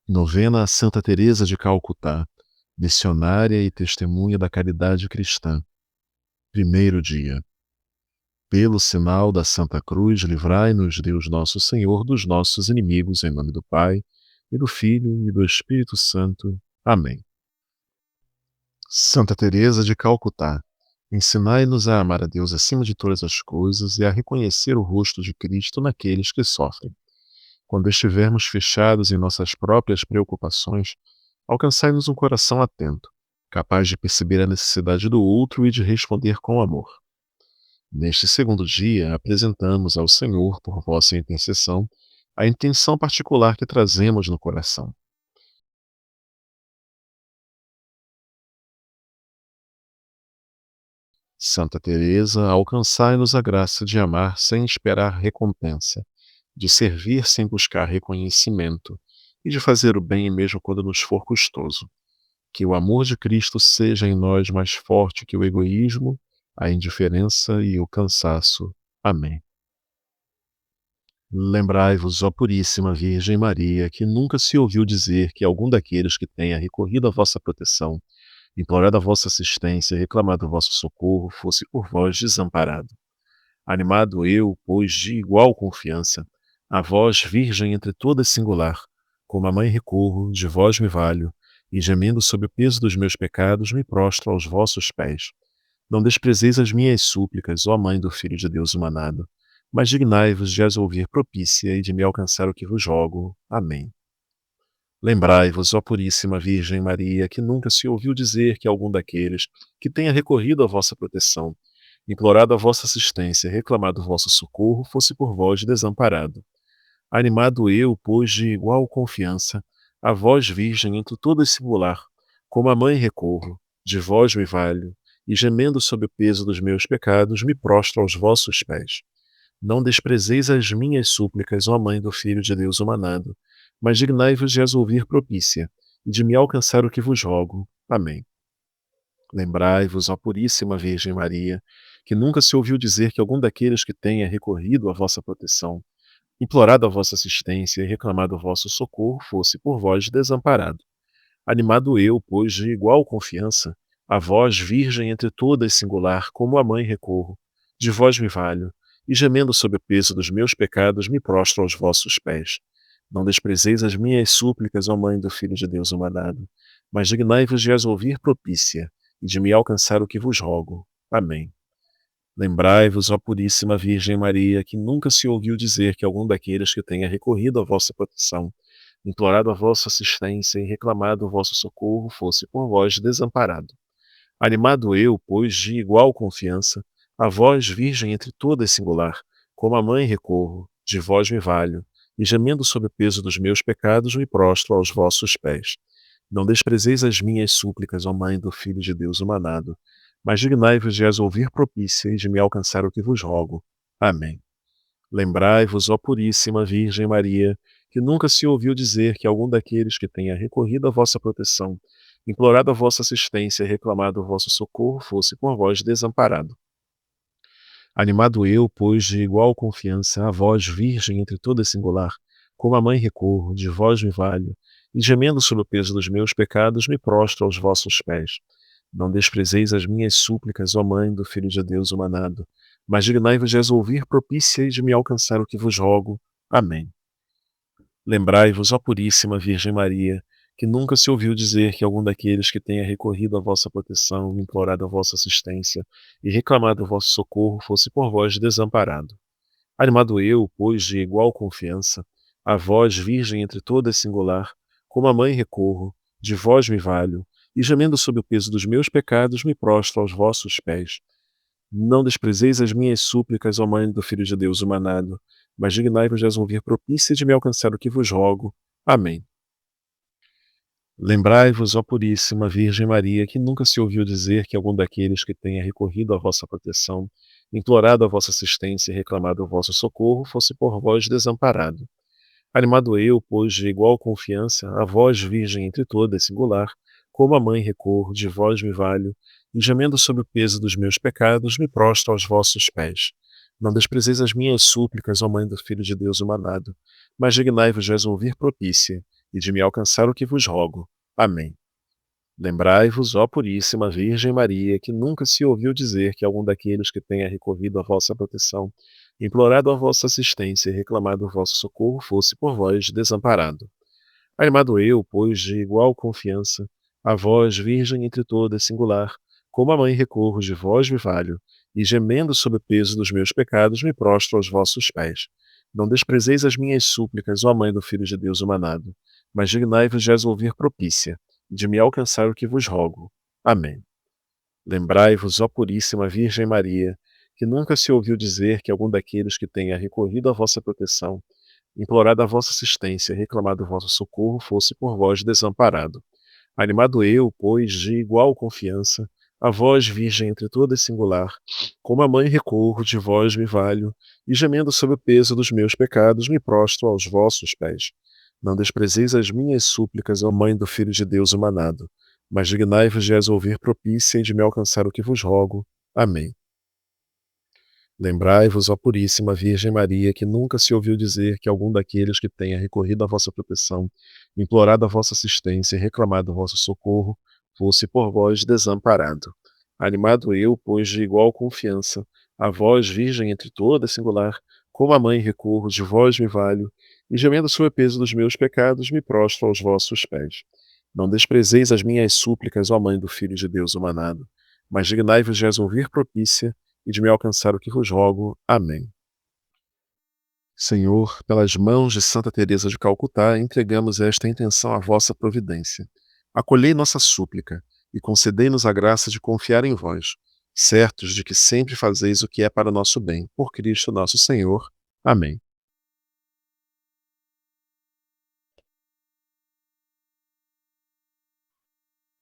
Novena a Santa Teresa de Calcutá, missionária e testemunha da caridade cristã. Primeiro dia. Pelo sinal da Santa Cruz, livrai-nos, Deus nosso Senhor, dos nossos inimigos, em nome do Pai, e do Filho, e do Espírito Santo. Amém. Santa Teresa de Calcutá, ensinai-nos a amar a Deus acima de todas as coisas e a reconhecer o rosto de Cristo naqueles que sofrem. Quando estivermos fechados em nossas próprias preocupações, alcançai-nos um coração atento, capaz de perceber a necessidade do outro e de responder com amor. Neste segundo dia, apresentamos ao Senhor, por vossa intercessão, a intenção particular que trazemos no coração. Santa Teresa, alcançai-nos a graça de amar sem esperar recompensa, de servir sem buscar reconhecimento e de fazer o bem mesmo quando nos for custoso. Que o amor de Cristo seja em nós mais forte que o egoísmo, a indiferença e o cansaço. Amém. Lembrai-vos, ó Puríssima Virgem Maria, que nunca se ouviu dizer que algum daqueles que tenha recorrido à vossa proteção, implorado a vossa assistência e reclamado o vosso socorro, fosse por vós desamparado. Animado eu, pois, de igual confiança, a vós, Virgem entre todas singular, como a mãe recorro, de vós me valho, e gemendo sob o peso dos meus pecados, me prostro aos vossos pés. Não desprezeis as minhas súplicas, ó Mãe do Filho de Deus humanado, mas dignai-vos de as ouvir propícia e de me alcançar o que vos rogo. Amém. Lembrai-vos, ó Puríssima Virgem Maria, que nunca se ouviu dizer que algum daqueles que tenha recorrido à vossa proteção, implorado a vossa assistência e reclamado o vosso socorro, fosse por vós desamparado. Animado eu, pois, de igual confiança, a vós, Virgem, entre todas singular, como a mãe recorro, de vós me valho, e gemendo sob o peso dos meus pecados, me prostro aos vossos pés. Não desprezeis as minhas súplicas, ó Mãe do Filho de Deus humanado, mas dignai-vos de as ouvir propícia, e de me alcançar o que vos rogo. Amém. Lembrai-vos, ó Puríssima Virgem Maria, que nunca se ouviu dizer que algum daqueles que tenha recorrido à vossa proteção, implorado a vossa assistência e reclamado o vosso socorro, fosse por vós desamparado. Animado eu, pois, de igual confiança, a vós, Virgem entre todas singular, como a mãe recorro, de vós me valho, e gemendo sob o peso dos meus pecados, me prostro aos vossos pés. Não desprezeis as minhas súplicas, ó Mãe do Filho de Deus humanado, mas dignai-vos de as ouvir propícia, e de me alcançar o que vos rogo. Amém. Lembrai-vos, ó Puríssima Virgem Maria, que nunca se ouviu dizer que algum daqueles que tenha recorrido à vossa proteção, implorado a vossa assistência e reclamado o vosso socorro, fosse por vós desamparado. Animado eu, pois, de igual confiança, a vós, Virgem entre todas singular, como a mãe recorro, de vós me valho, e gemendo sob o peso dos meus pecados, me prostro aos vossos pés. Não desprezeis as minhas súplicas, ó Mãe do Filho de Deus humanado, mas dignai-vos de as ouvir propícia e de me alcançar o que vos rogo. Amém. Lembrai-vos, ó Puríssima Virgem Maria, que nunca se ouviu dizer que algum daqueles que tenha recorrido à vossa proteção, implorado a vossa assistência e reclamado o vosso socorro, fosse por vós desamparado. Animado eu, pois, de igual confiança, a vós, Virgem entre todas singular, como a mãe recorro, de vós me valho, e gemendo sob o peso dos meus pecados, me prostro aos vossos pés. Não desprezeis as minhas súplicas, ó Mãe do Filho de Deus humanado, mas dignai-vos de as ouvir propícia e de me alcançar o que vos rogo. Amém. Lembrai-vos, ó Puríssima Virgem Maria, que nunca se ouviu dizer que algum daqueles que tenha recorrido à vossa proteção, implorado a vossa assistência e reclamado o vosso socorro, fosse por vós desamparado. Animado eu, pois, de igual confiança, a vós, Virgem entre todas singular, como a mãe recorro, de vós me valho, e gemendo sob o peso dos meus pecados, me prostro aos vossos pés. Não desprezeis as minhas súplicas, ó Mãe do Filho de Deus humanado, mas dignai-vos de as ouvir propícia de me alcançar o que vos rogo. Amém. Lembrai-vos, ó Puríssima Virgem Maria, que nunca se ouviu dizer que algum daqueles que tenha recorrido à vossa proteção, implorado a vossa assistência e reclamado o vosso socorro, fosse por vós desamparado. Animado eu, pois, de igual confiança, a vós, Virgem entre todas, singular, como a mãe recorro, de vós me valho, e gemendo sob o peso dos meus pecados, me prostro aos vossos pés. Não desprezeis as minhas súplicas, ó Mãe do Filho de Deus humanado, mas dignai-vos de as ouvir propícia, e de me alcançar o que vos rogo. Amém. Lembrai-vos, ó Puríssima Virgem Maria, que nunca se ouviu dizer que algum daqueles que tenha recorrido à vossa proteção, implorado a vossa assistência e reclamado o vosso socorro fosse por vós desamparado. Animado eu, pois, de igual confiança, a vós, Virgem entre todas, singular, como a mãe recorro, de vós me valho, e gemendo sob o peso dos meus pecados, me prostro aos vossos pés. Não desprezeis as minhas súplicas, ó Mãe do Filho de Deus humanado, mas dignai-vos de as ouvir propícia, e de me alcançar o que vos rogo. Amém. Lembrai-vos, ó Puríssima Virgem Maria, que nunca se ouviu dizer que algum daqueles que tenha recorrido à vossa proteção, implorado a vossa assistência e reclamado o vosso socorro fosse por vós desamparado. Animado eu, pois, de igual confiança, a vós, Virgem entre todas singular, como a mãe recorro, de vós me valho, e gemendo sob o peso dos meus pecados, me prostro aos vossos pés. Não desprezeis as minhas súplicas, ó Mãe do Filho de Deus humanado, mas dignai-vos de as ouvir propícia e de me alcançar o que vos rogo. Amém. Lembrai-vos, ó Puríssima Virgem Maria, que nunca se ouviu dizer que algum daqueles que tenha recorrido à vossa proteção, implorado a vossa assistência e reclamado o vosso socorro, fosse por vós desamparado. Animado eu, pois, de igual confiança, a vós, Virgem entre todas singular, como a mãe recorro, de vós me valho, e gemendo sob o peso dos meus pecados, me prostro aos vossos pés. Não desprezeis as minhas súplicas, ó Mãe do Filho de Deus humanado, mas dignai-vos de as ouvir propícia e de me alcançar o que vos rogo. Amém. Senhor, pelas mãos de Santa Teresa de Calcutá, entregamos esta intenção à vossa providência. Acolhei nossa súplica e concedei-nos a graça de confiar em vós, certos de que sempre fazeis o que é para nosso bem, por Cristo nosso Senhor. Amém.